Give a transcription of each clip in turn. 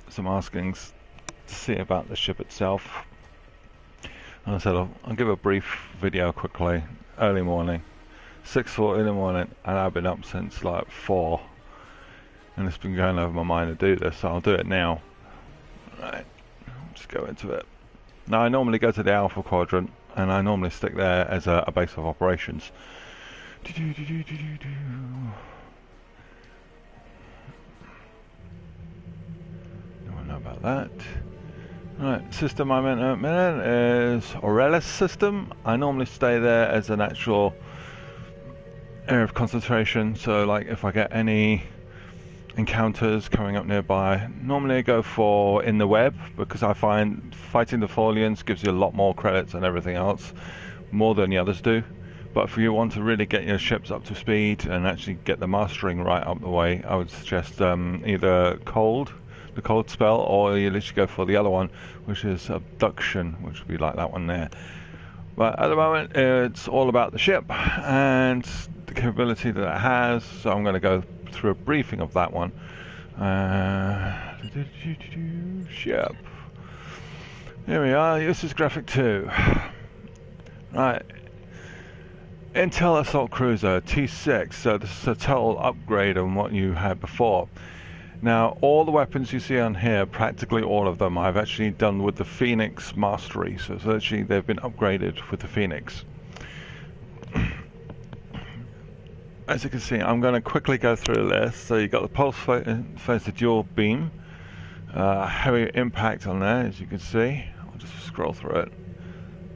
some askings to see about the ship itself. And I said I'll give a brief video quickly. Early morning, 6:40 in the morning, and I've been up since like 4, and it's been going over my mind to do this, so I'll do it now. Right, let's go into it. Now I normally go to the Alpha Quadrant, and I normally stick there as a base of operations. You don't know about that. Right, system I'm in at the minute is U.S.S system. I normally stay there as an actual area of concentration, so like if I get any encounters coming up nearby, normally I go for in the web, because I find fighting the Tholians gives you a lot more credits and everything else, more than the others do. But if you want to really get your ships up to speed and actually get the mastering right up the way, I would suggest either the cold spell, or you literally go for the other one, which is abduction, which would be like that one there. But at the moment it's all about the ship and the capability that it has, so I'm going to go through a briefing of that one. Ship. Here we are, U.S.S Graphic 2. Right. Intel Assault Cruiser T6, so this is a total upgrade on what you had before. Now, all the weapons you see on here, practically all of them, I've actually done with the Phoenix Mastery. So actually, they've been upgraded with the Phoenix. As you can see, I'm going to quickly go through this. So you've got the pulse phaser dual beam, heavy impact on there, as you can see. I'll just scroll through it.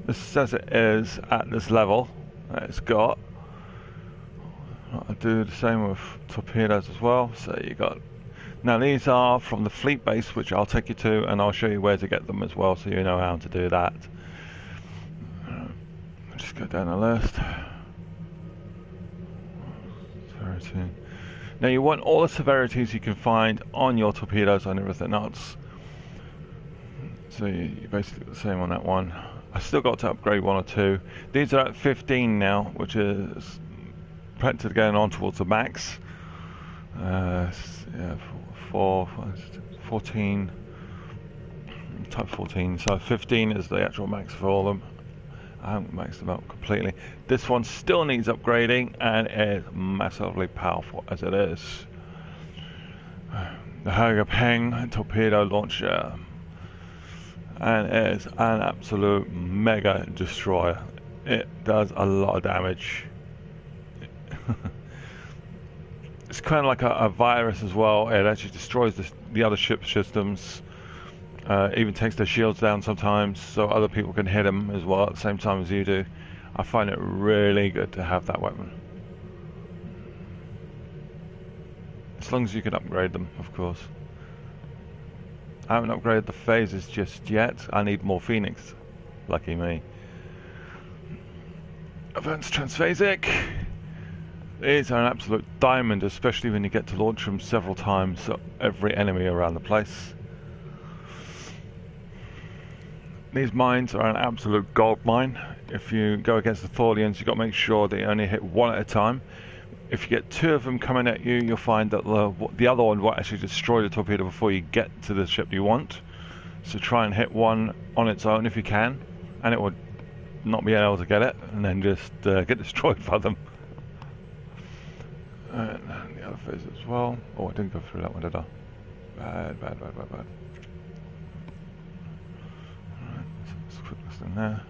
This says it is at this level that it's got. I'll do the same with torpedoes as well. So you got. Now these are from the fleet base, which I'll take you to, and I'll show you where to get them as well, so you know how to do that. Just go down the list. Severity. Now you want all the severities you can find on your torpedoes and everything else. So you basically got the same on that one. I still got to upgrade 1 or 2. These are at 15 now, which is practically going on towards the max. Yeah, 14, type 14, so 15 is the actual max for all of them. I haven't maxed them out completely. This one still needs upgrading and is massively powerful as it is. The Hager Peng torpedo launcher, and it is an absolute mega destroyer. It does a lot of damage. It's kind of like a virus as well. It actually destroys the other ship systems. Even takes their shields down sometimes, so other people can hit them as well at the same time as you do. I find it really good to have that weapon. As long as you can upgrade them, of course. I haven't upgraded the phases just yet. I need more Phoenix. Lucky me. Advanced Transphasic. These are an absolute diamond, especially when you get to launch them several times at every enemy around the place. These mines are an absolute gold mine. If you go against the Tholians, you've got to make sure that you only hit one at a time. If you get 2 of them coming at you, you'll find that the other one will actually destroy the torpedo before you get to the ship you want. So try and hit one on its own if you can, and it will not be able to get it, and then just get destroyed by them. And the other phase as well. Oh, I didn't go through that one, did I? Bad. Alright, let's quick list in there.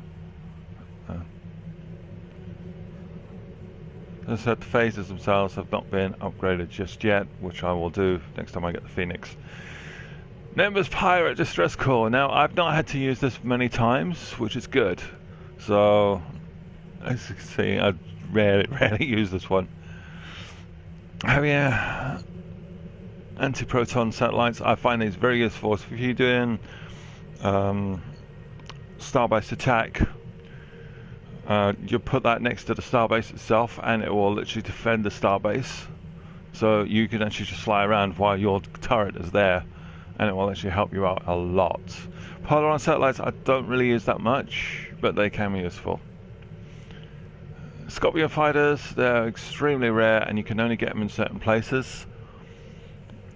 As I said, the phases themselves have not been upgraded just yet, which I will do next time I get the Phoenix. Nimbus Pirate Distress Call. Now, I've not had to use this many times, which is good. So, as you can see, I rarely use this one. Oh yeah, anti-proton satellites. I find these very useful. So if you're doing starbase attack, you put that next to the starbase itself, and it will literally defend the starbase. So you can actually just fly around while your turret is there, and it will actually help you out a lot. Polaron satellites I don't really use that much, but they can be useful. Scorpion fighters, they're extremely rare and you can only get them in certain places.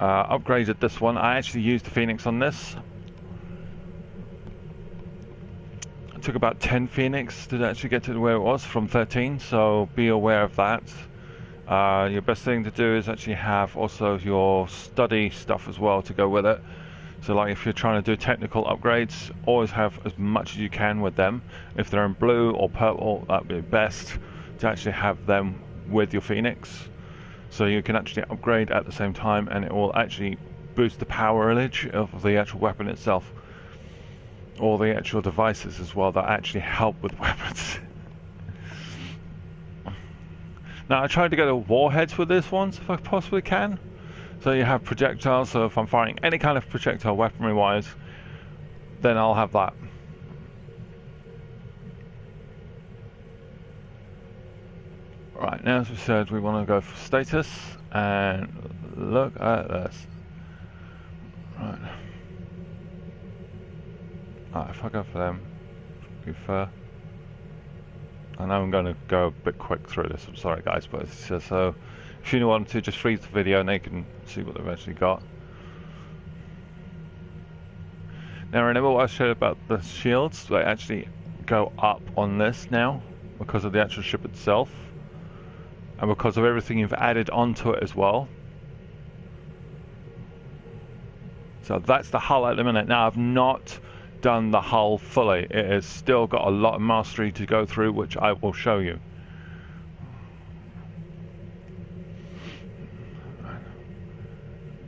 Upgraded this one. I actually used the Phoenix on this. It took about 10 Phoenix to actually get to where it was from 13, so be aware of that. Your best thing to do is actually have also your study stuff as well to go with it. So like if you're trying to do technical upgrades, always have as much as you can with them. If they're in blue or purple, that'd be best to actually have them with your Phoenix. So you can actually upgrade at the same time, and it will actually boost the powerage of the actual weapon itself. Or the actual devices as well that actually help with weapons. Now I tried to go to warheads with this one if I possibly can. So you have projectiles, so if I'm firing any kind of projectile weaponry wise, then I'll have that. Right, now as we said, we want to go for status and look at this. Right. Alright, if I go for them, I know I'm going to go a bit quick through this, I'm sorry guys, but it's just so if you want to just freeze the video and they can see what they've actually got. Now remember what I showed about the shields? They actually go up on this now because of the actual ship itself and because of everything you've added onto it as well. So that's the hull at the minute. Now I've not done the hull fully. It has still got a lot of mastery to go through, which I will show you.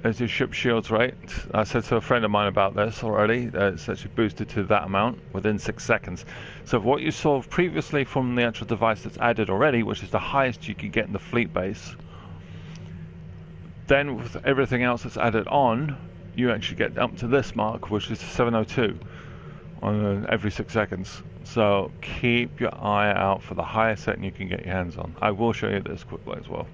There's your ship shields rate. I said to a friend of mine about this already. It's actually boosted to that amount within 6 seconds. So what you saw previously from the actual device that's added already, which is the highest you can get in the fleet base, then with everything else that's added on, you actually get up to this mark, which is 702 on every 6 seconds. So keep your eye out for the highest setting you can get your hands on. I will show you this quickly as well.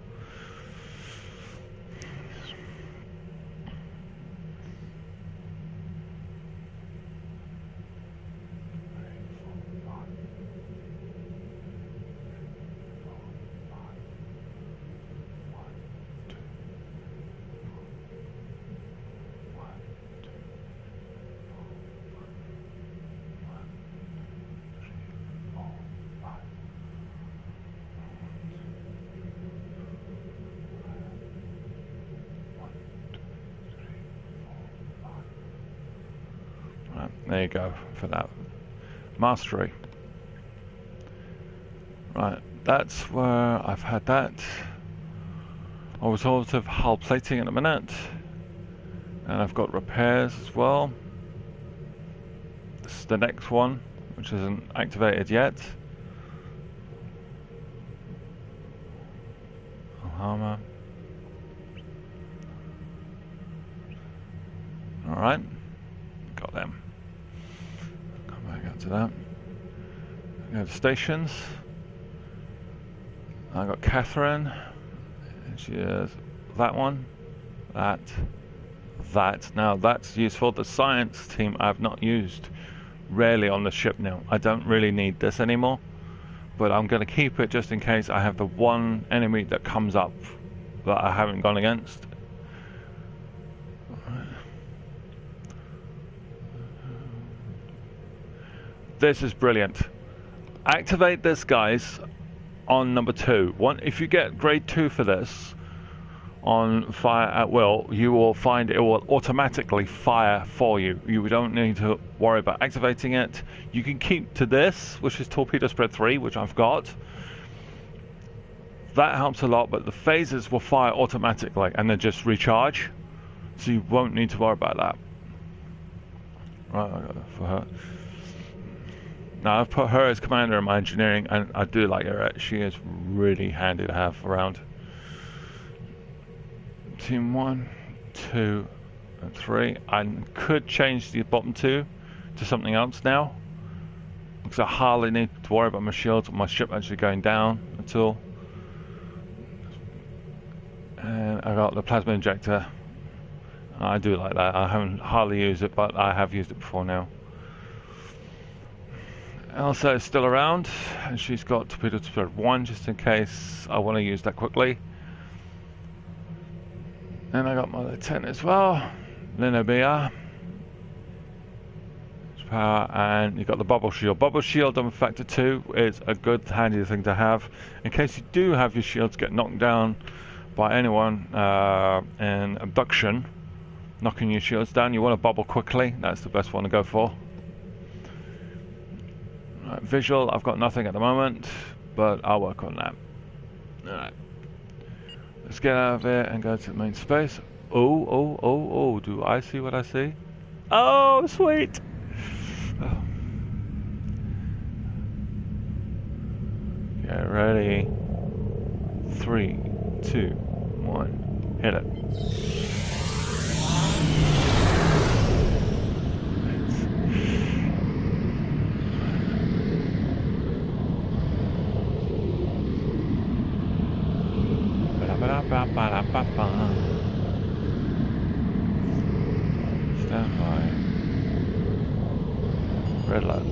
There you go for that mastery. Right, that's where I've had that. I was also hull plating in a minute, and I've got repairs as well. This is the next one, which isn't activated yet. Armor. All right, got them. To that. We have stations. I got Catherine. And she is that one. That. Now that's useful. The science team I've not used rarely on the ship now. I don't really need this anymore. But I'm going to keep it just in case I have the one enemy that comes up that I haven't gone against. This is brilliant. Activate this, guys, on number 2. If you get grade 2 for this on fire at will, you will find it will automatically fire for you. You don't need to worry about activating it. You can keep to this, which is torpedo spread 3, which I've got. That helps a lot, but the phases will fire automatically and then just recharge, so you won't need to worry about that. Right, I got it for her. Now I've put her as commander in my engineering, and I do like her. She is really handy to have around. Team 1, 2, and 3. I could change the bottom 2 to something else now, because I hardly need to worry about my shields or my ship actually going down at all. And I got the plasma injector. I do like that. I haven't hardly used it, but I have used it before now. Elsa is still around, and she's got torpedo spread 1 just in case I want to use that quickly. And I got my lieutenant as well. Lino BR. Power, and you've got the bubble shield. Bubble shield on factor 2 is a good handy thing to have in case you do have your shields get knocked down by anyone in abduction, knocking your shields down. You want to bubble quickly. That's the best one to go for. Right, visual, I've got nothing at the moment, but I'll work on that. Alright, let's get out of here and go to the main space. Oh, do I see what I see? Oh, sweet! Get ready. 3, 2, 1. Hit it. Stand by. Red light.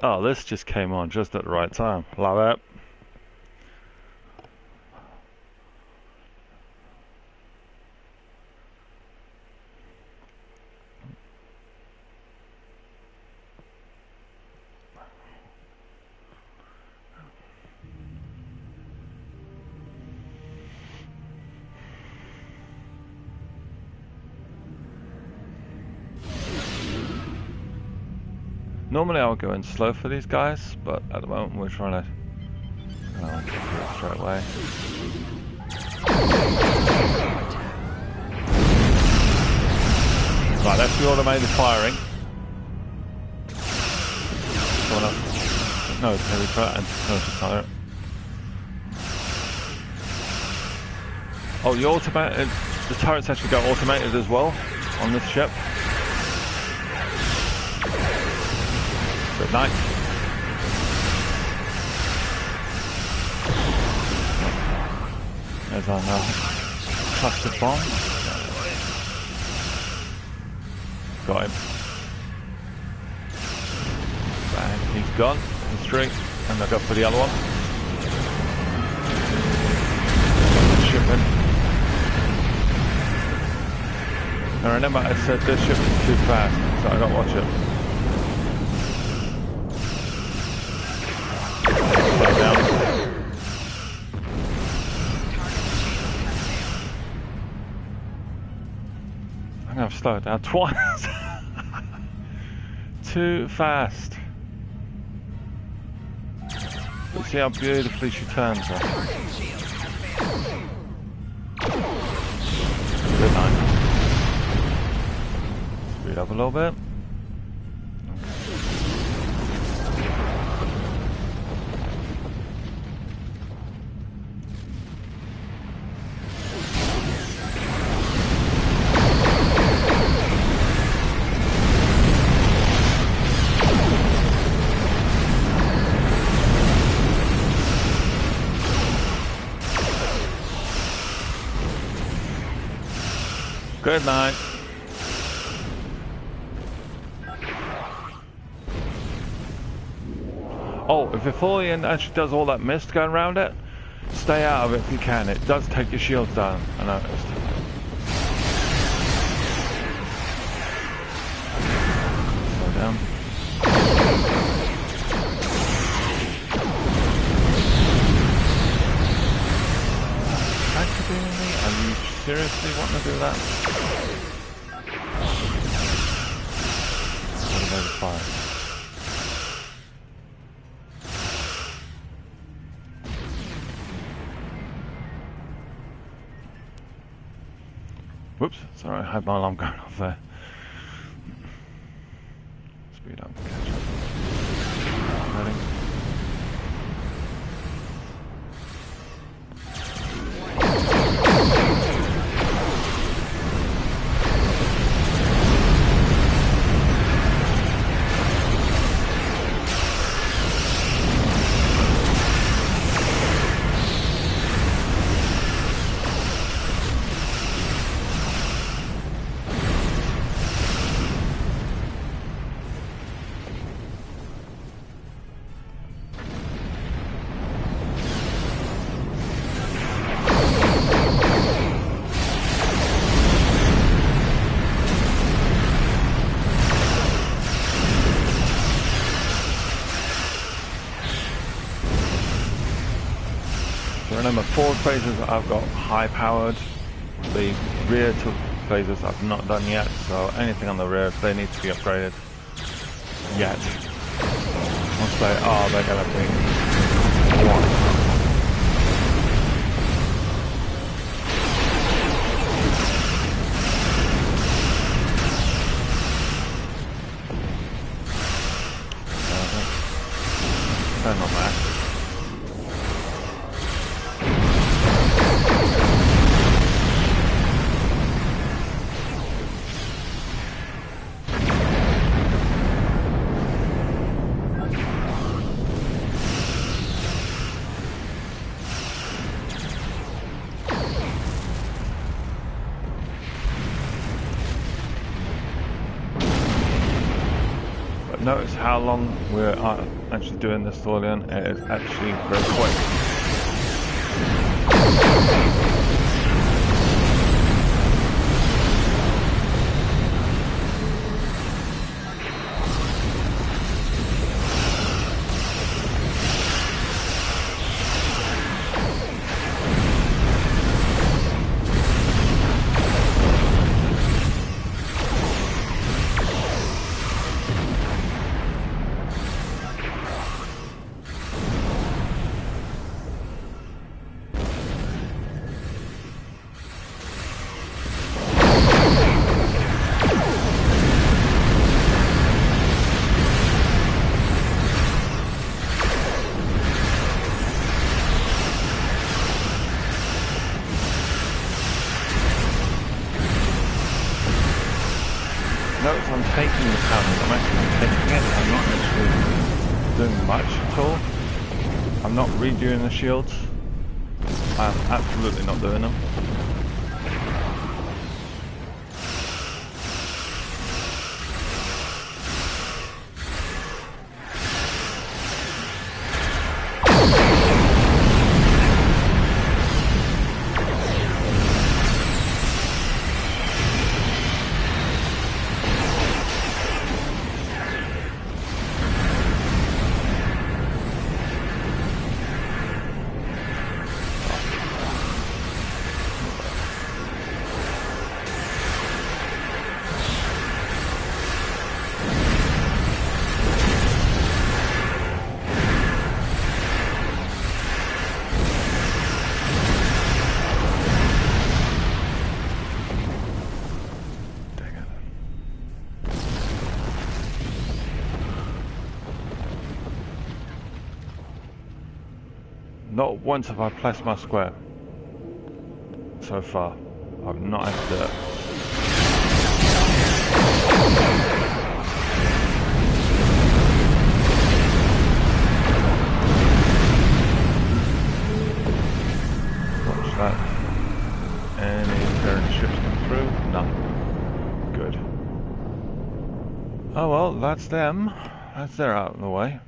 Oh, this just came on just at the right time. Love it. Normally I would go in slow for these guys, but at the moment we're trying to get through it straight away. Right, that's the automated firing. Someone else. No, it's heavy threat and no, turret. Oh, the turrets actually go automated as well on this ship. Good night. There's our cluster bomb. Got him. Bang, he's gone. He's straight. And I'll go for the other one. Shipping. Now remember I said this ship is too fast, so I gotta watch it. I've slowed down twice. Too fast. But see how beautifully she turns her. Good night. Speed up a little bit. Good night. Oh, if your Folian actually does all that mist going around it, stay out of it if you can. It does take your shields down, I noticed. Slow down. Are you seriously wanting to do that? What about the fire? Whoops, sorry, I had my alarm going off there. Speed up, catch up. Ready? forward phasers I've got high powered. The rear two phasers I've not done yet, so anything on the rear, they need to be upgraded yet. Once they are, they're going to be one. Turn on that. Notice how long we're actually doing this Thorian. It is actually very quick. Notice I'm taking the panel, I'm actually taking it, I'm not actually doing much at all. I'm not redoing the shields. I'm absolutely not doing them. Not once have I placed my square so far. I've not had to do it. Watch that. Any current ships come through? None. Good. Oh well, that's them. That's they're out of the way.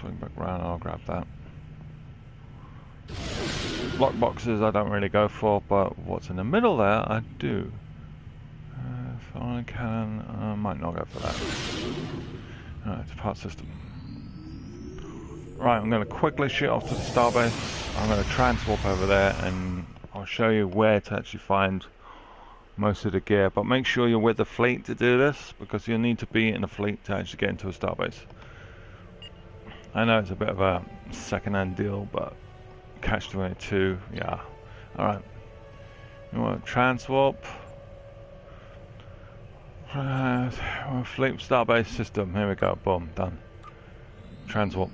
Swing back around and I'll grab that. Block boxes I don't really go for, but what's in the middle there I do. Foreign cannon, I might not go for that. Alright, part system. Right, I'm going to quickly shoot off to the starbase. I'm going to transwarp over there and I'll show you where to actually find most of the gear. But make sure you're with the fleet to do this, because you'll need to be in the fleet to actually get into a starbase. I know it's a bit of a second-hand deal, but catch-22, yeah. Alright. You want to transwarp. Fleet starbase system. Here we go. Boom. Done. Transwarp.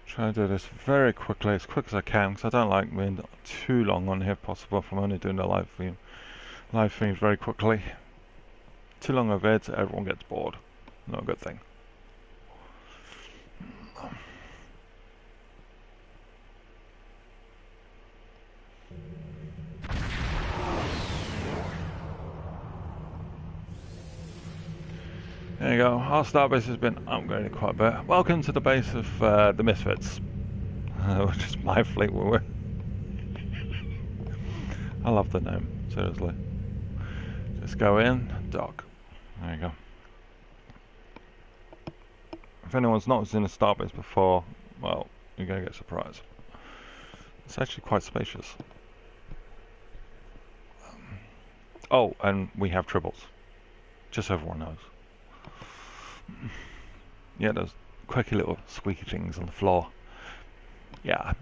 Try to do this very quickly, as quick as I can, because I don't like being too long on here if possible if I'm only doing the live streams very quickly. Too long of vids, everyone gets bored. Not a good thing. There you go, our starbase has been upgraded quite a bit. Welcome to the base of the Misfits, which is my fleet we're with. I love the name. Seriously. Just go in, dock. There you go. If anyone's not seen a starbase before, well, you're going to get surprised. It's actually quite spacious. Oh, and we have triples. Just so everyone knows. Yeah, those quirky little squeaky things on the floor. Yeah,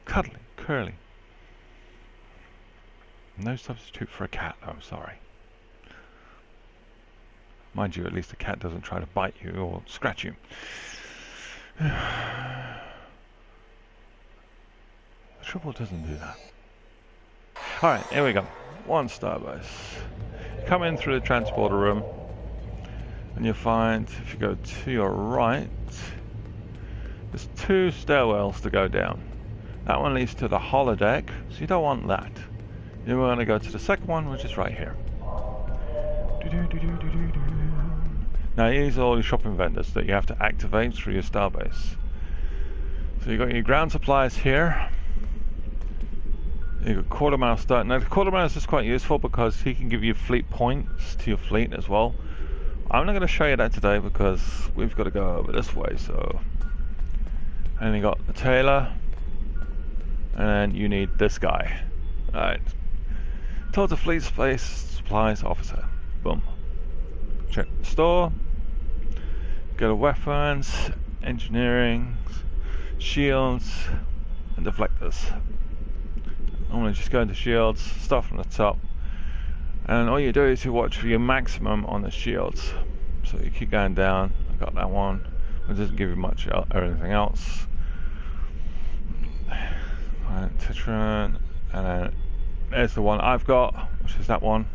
cuddly, curly. No substitute for a cat, though, sorry. Mind you, at least a cat doesn't try to bite you or scratch you. The triple doesn't do that. Alright, here we go. One starbase. Come in through the transporter room, and you'll find, if you go to your right, there's 2 stairwells to go down. That one leads to the holodeck, so you don't want that. You want to go to the second one, which is right here. Now these are all your shopping vendors that you have to activate through your starbase. So you've got your ground supplies here. You've got quarter mile start. Now the quarter mile is quite useful because he can give you fleet points to your fleet as well. I'm not going to show you that today because we've got to go over this way. So, and you got the tailor, and then you need this guy. Alright. Total fleet space supplies officer. Boom. Check the store. Go to weapons, engineering, shields, and deflectors. Normally just go into shields, start from the top, and all you do is you watch for your maximum on the shields. So you keep going down. I got that one. It doesn't give you much or anything else. Titran, and then there's the one I've got, which is that one.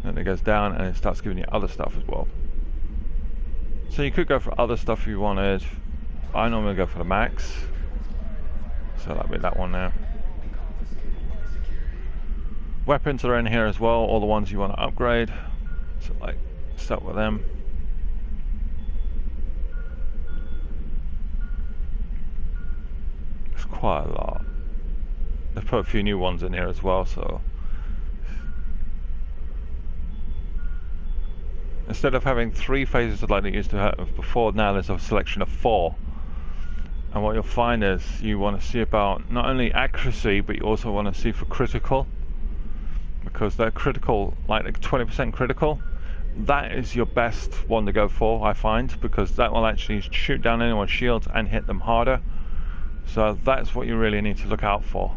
Then it goes down and it starts giving you other stuff as well. So you could go for other stuff if you wanted. I normally go for the max. So that'll be that one now. Weapons are in here as well, all the ones you want to upgrade. So like, start with them. It's quite a lot. They've put a few new ones in here as well, so instead of having 3 phases like they used to have before, now there's a selection of 4. And what you'll find is you want to see about not only accuracy, but you also want to see for critical, because they're critical, like 20% critical. That is your best one to go for, I find, because that will actually shoot down anyone's shields and hit them harder. So that's what you really need to look out for.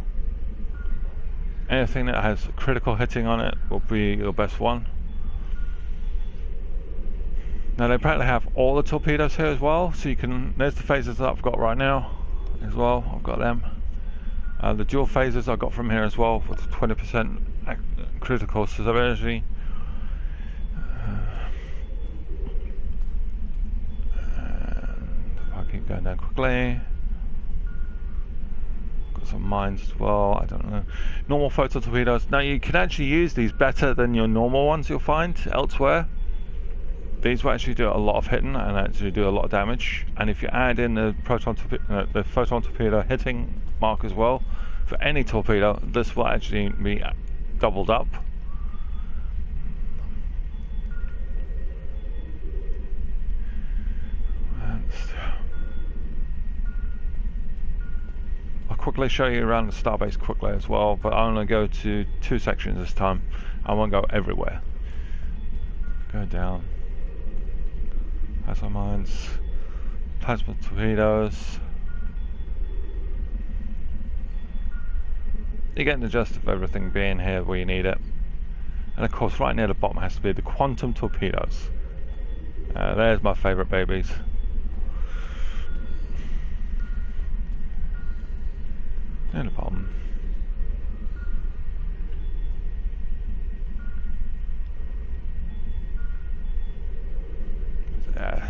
Anything that has critical hitting on it will be your best one. Now they apparently have all the torpedoes here as well, so you can, there's the phasers that I've got right now as well. I've got them. The dual phasers I got from here as well with 20% critical severity. And if I keep going down quickly, got some mines as well. I don't know. Normal photon torpedoes. Now you can actually use these better than your normal ones you'll find elsewhere. These will actually do a lot of hitting and actually do a lot of damage. And if you add in the photon torpedo hitting mark as well, for any torpedo, this will actually be doubled up. I'll quickly show you around the starbase quickly as well, but I'm going to go to 2 sections this time. I won't go everywhere. Go down. Plasma mines, plasma torpedoes. You're getting the gist of everything being here where you need it. And of course right near the bottom has to be the quantum torpedoes. There's my favourite babies. Near the bottom. Yeah,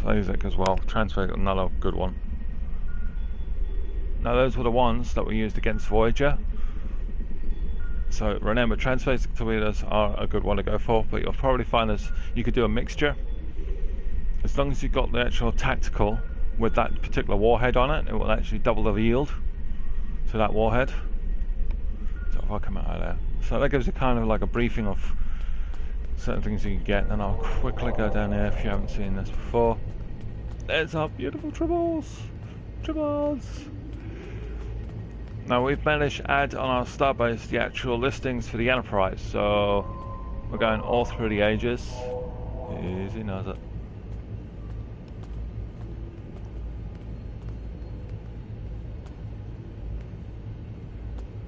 Isaac as well. Transfer, another good one. Now those were the ones that were used against Voyager. So remember, transphasic torpedoes are a good one to go for, but you'll probably find this, you could do a mixture. As long as you've got the actual tactical with that particular warhead on it, it will actually double the yield to that warhead. So if I come out of there, So that gives you kind of like a briefing of certain things you can get, and I'll quickly go down here if you haven't seen this before. There's our beautiful tribbles! Tribbles! Now we've managed to add on our starbase the actual listings for the Enterprise, so we're going all through the ages. Easy knows it.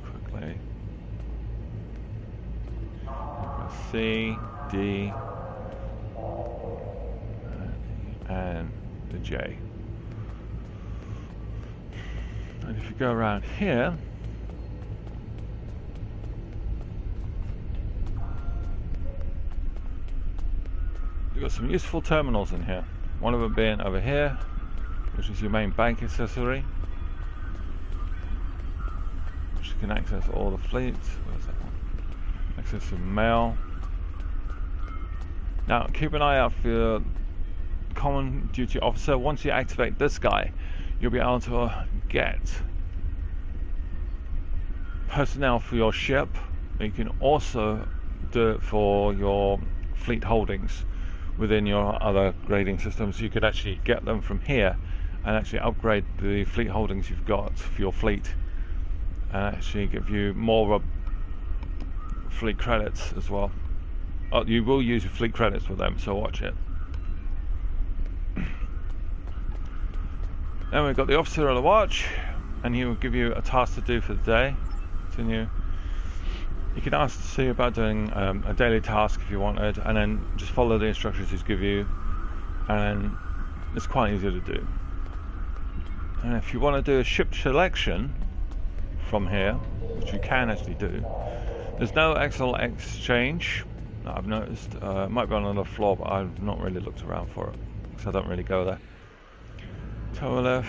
Quickly. C, D, and the J. And if you go around here, you've got some useful terminals in here. One of them being over here, which is your main bank accessory, which you can access all the fleets. Where's that one? Access the mail. Now keep an eye out for your common duty officer. Once you activate this guy, you'll be able to get personnel for your ship. You can also do it for your fleet holdings within your other grading systems. You could actually get them from here and actually upgrade the fleet holdings you've got for your fleet, and actually give you more fleet credits as well. You will use your fleet credits with them, so watch it. Then we've got the officer of the watch, and he will give you a task to do for the day. Continue. You can ask to see about doing a daily task if you wanted, and then just follow the instructions he's give you, and it's quite easy to do. And if you want to do a ship selection from here, which you can actually do, there's no Excel exchange. I've noticed. It might be on another floor, but I've not really looked around for it, because I don't really go there. Turbolift.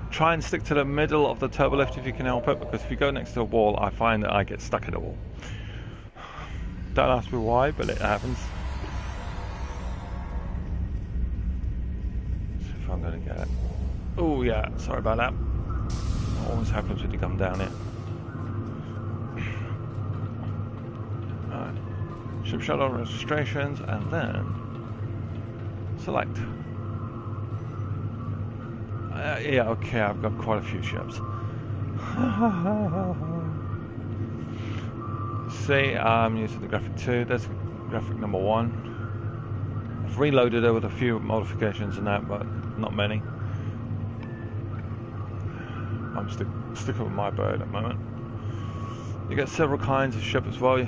Try and stick to the middle of the turbolift if you can help it, because if you go next to a wall, I find that I get stuck in a wall. Don't ask me why, but it happens. Let's see if I'm going to get it. Oh yeah, sorry about that. It always happens when you come down here. Alright. Ship shuttle registrations, and then select. Yeah, okay, I've got quite a few ships. See, I'm using the graphic 2, that's graphic number 1. I've reloaded it with a few modifications and that, but not many. I'm sticking with my bird at the moment. You get several kinds of ship as well. You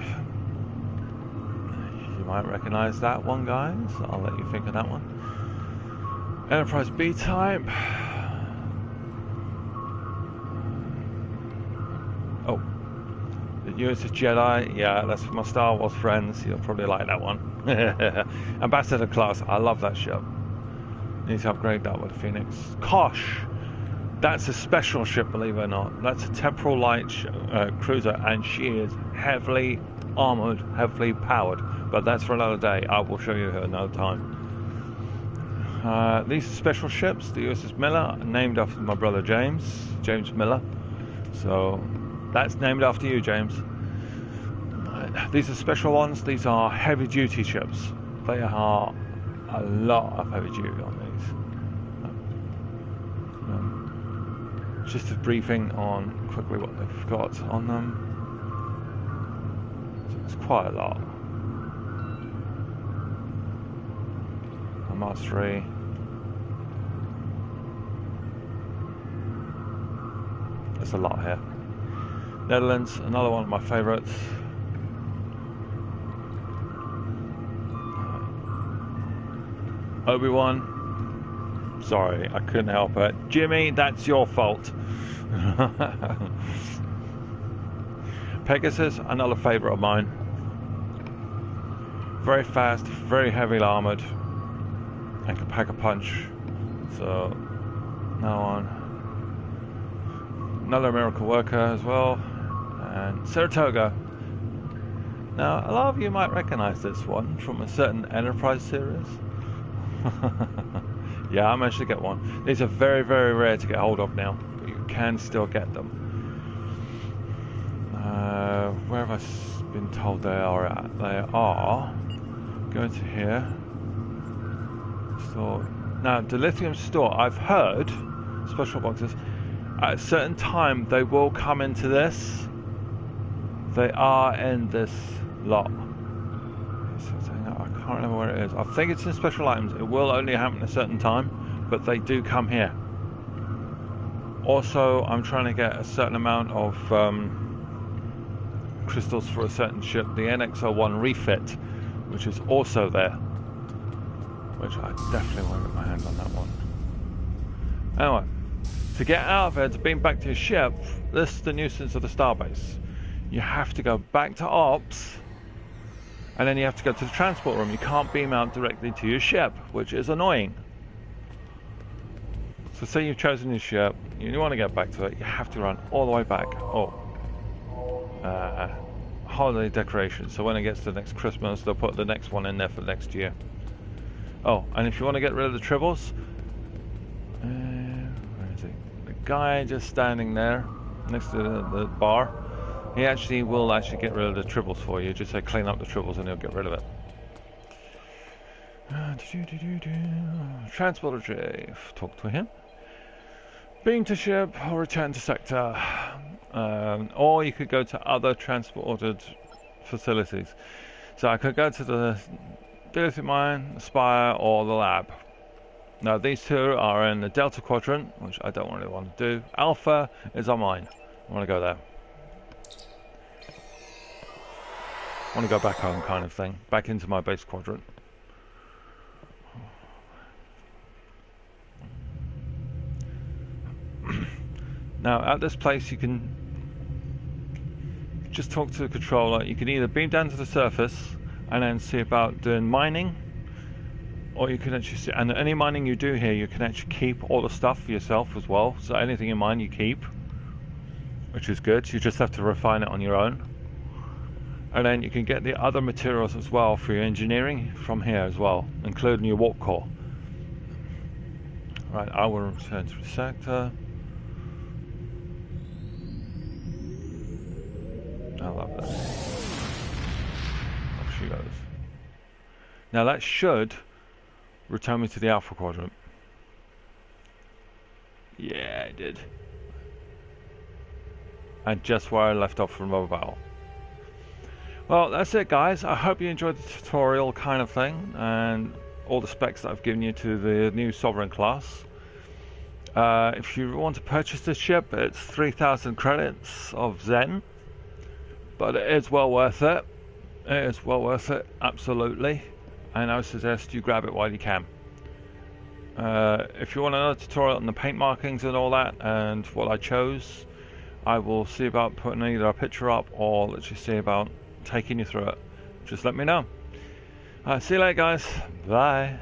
might recognize that one, guys. I'll let you think of that one. Enterprise B type. Oh, the U.S.S Jedi. Yeah, that's for my Star Wars friends. You'll probably like that one. Ambassador class. I love that ship. Need to upgrade that with Phoenix. Kosh. That's a special ship, believe it or not. That's a temporal light cruiser, and she is heavily armored, heavily powered. But that's for another day. I will show you her another time. These are special ships. The U.S.S Miller, named after my brother James Miller. So that's named after you, James. These are special ones. These are heavy-duty ships. They are a lot of heavy duty on these. Just a briefing on quickly what they've got on them. So it's quite a lot. Mars 3. There's a lot here. Netherlands, another one of my favourites. Obi-Wan. Sorry, I couldn't help it. Jimmy, that's your fault. Pegasus, another favourite of mine. Very fast, very heavily armoured, and can pack a punch. So, now on. Another miracle worker as well. And Saratoga. Now, a lot of you might recognise this one from a certain Enterprise series. Yeah, I managed to get one. These are very, very rare to get hold of now, but you can still get them. Where have I been told they are at. They are. Go to here. Store. Now, the lithium store, I've heard, special boxes, at a certain time they will come into this. They are in this lot. I can't remember where it is. I think it's in special items. It will only happen at a certain time, but they do come here. Also, I'm trying to get a certain amount of crystals for a certain ship, the NX-01 refit, which is also there. Which I definitely want to get my hands on that one. Anyway, to get out of here, to beam back to your ship, this is the nuisance of the starbase. You have to go back to ops, and then you have to go to the transport room. You can't beam out directly to your ship, which is annoying. So say you've chosen your ship, you want to get back to it, you have to run all the way back. Holiday decoration, so when it gets to the next Christmas, they'll put the next one in there for the next year. Oh, and if you want to get rid of the tribbles, where is he? The guy just standing there next to the bar, he will actually get rid of the tribbles for you. Just say clean up the tribbles and he'll get rid of it. Transporter Chief, talk to him. Beam to ship or return to sector. Or you could go to other transported facilities. So I could go to the lithium mine, the spire, or the lab. Now these two are in the Delta Quadrant, which I don't really want to do. Alpha is on mine. I want to go there. I want to go back home, kind of thing. Back into my base quadrant. Now at this place you can just talk to the controller. You can either beam down to the surface and then see about doing mining, or you can actually see, and any mining you do here you can actually keep all the stuff for yourself as well. So anything you mine you keep, which is good. You just have to refine it on your own. And then you can get the other materials as well for your engineering from here as well, including your warp core. Right, I will return to the sector. I love that. Off she goes. Now that should return me to the Alpha Quadrant. Yeah, it did. And just where I left off from mobile. Well, that's it, guys. I hope you enjoyed the tutorial kind of thing and all the specs that I've given you to the new Sovereign class. If you want to purchase this ship, it's 3,000 credits of Zen, but it is well worth it. It is well worth it, absolutely. And I would suggest you grab it while you can. If you want another tutorial on the paint markings and all that and what I chose, I will see about putting either a picture up or let's just see about taking you through it. Just let me know. See you later, guys. Bye.